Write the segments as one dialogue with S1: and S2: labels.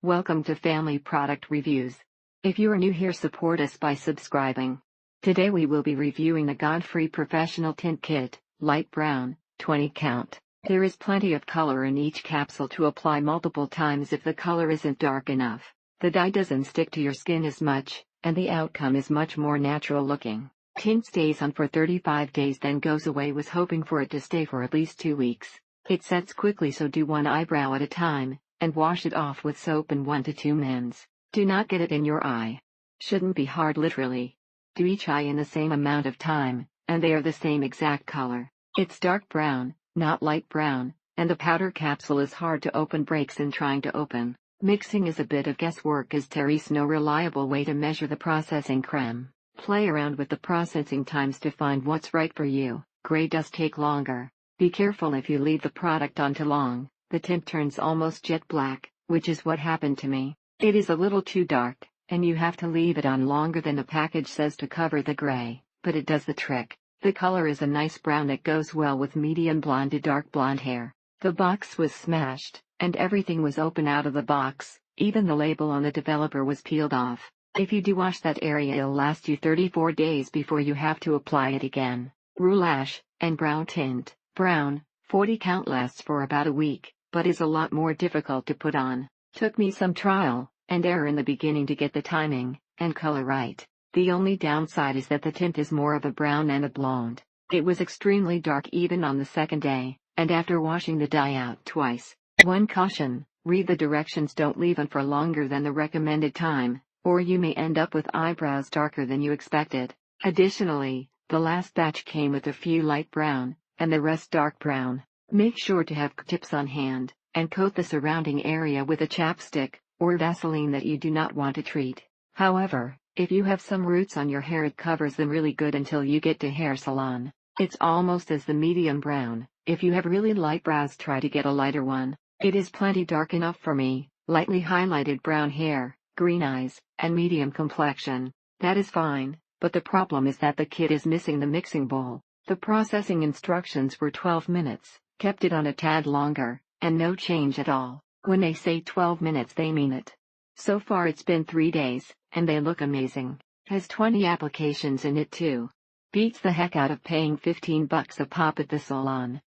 S1: Welcome to Family Product Reviews. If you are new here, support us by subscribing. Today we will be reviewing the Godefroy Professional Tint Kit, light brown, 20 count. There is plenty of color in each capsule to apply multiple times if the color isn't dark enough. The dye doesn't stick to your skin as much, and the outcome is much more natural looking. Tint stays on for 35 days then goes away. Was hoping for it to stay for at least 2 weeks. It sets quickly, so do one eyebrow at a time, and wash it off with soap and 1 to 2 minutes. Do not get it in your eye. Shouldn't be hard literally. Do each eye in the same amount of time, and they are the same exact color. It's dark brown, not light brown, and the powder capsule is hard to open, breaks in trying to open. Mixing is a bit of guesswork as there is no reliable way to measure the processing creme. Play around with the processing times to find what's right for you. Gray does take longer. Be careful if you leave the product on too long. The tint turns almost jet black, which is what happened to me. It is a little too dark, and you have to leave it on longer than the package says to cover the gray, but it does the trick. The color is a nice brown that goes well with medium blonde to dark blonde hair. The box was smashed, and everything was open out of the box. Even the label on the developer was peeled off. If you do wash that area, it'll last you 34 days before you have to apply it again. Roulage and brown tint. Brown, 40 count lasts for about a week, but is a lot more difficult to put on. Took me some trial and error in the beginning to get the timing and color right. The only downside is that the tint is more of a brown and a blonde. It was extremely dark even on the second day, and after washing the dye out twice. One caution: read the directions, don't leave on for longer than the recommended time, or you may end up with eyebrows darker than you expected. Additionally, the last batch came with a few light brown, and the rest dark brown. Make sure to have Q-tips on hand, and coat the surrounding area with a chapstick, or Vaseline that you do not want to treat. However, if you have some roots on your hair, it covers them really good until you get to hair salon. It's almost as the medium brown. If you have really light brows, try to get a lighter one. It is plenty dark enough for me. Lightly highlighted brown hair, green eyes, and medium complexion. That is fine, but the problem is that the kit is missing the mixing bowl. The processing instructions were 12 minutes. Kept it on a tad longer, and no change at all. When they say 12 minutes, they mean it. So far it's been 3 days, and they look amazing. Has 20 applications in it too. Beats the heck out of paying $15 a pop at the salon.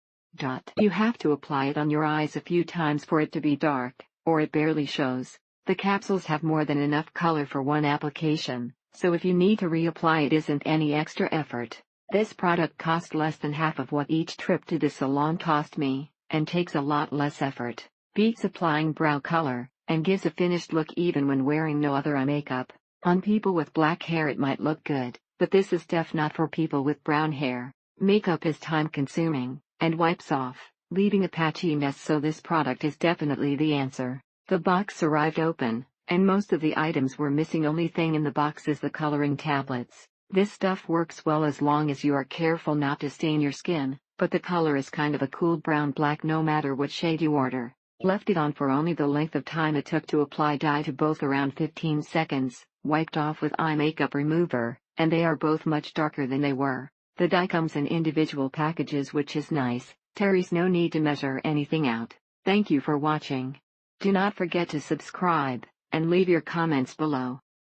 S1: You have to apply it on your eyes a few times for it to be dark, or it barely shows. The capsules have more than enough color for one application, so if you need to reapply, it isn't any extra effort. This product cost less than half of what each trip to the salon cost me, and takes a lot less effort. Beats applying brow color, and gives a finished look even when wearing no other eye makeup. On people with black hair it might look good, but this is not for people with brown hair. Makeup is time consuming, and wipes off, leaving a patchy mess, so this product is definitely the answer. The box arrived open, and most of the items were missing. Only thing in the box is the coloring tablets. This stuff works well as long as you are careful not to stain your skin, but the color is kind of a cool brown black no matter what shade you order. Left it on for only the length of time it took to apply dye to both, around 15 seconds, wiped off with eye makeup remover, and they are both much darker than they were. The dye comes in individual packages, which is nice. There's no need to measure anything out. Thank you for watching. Do not forget to subscribe, and leave your comments below.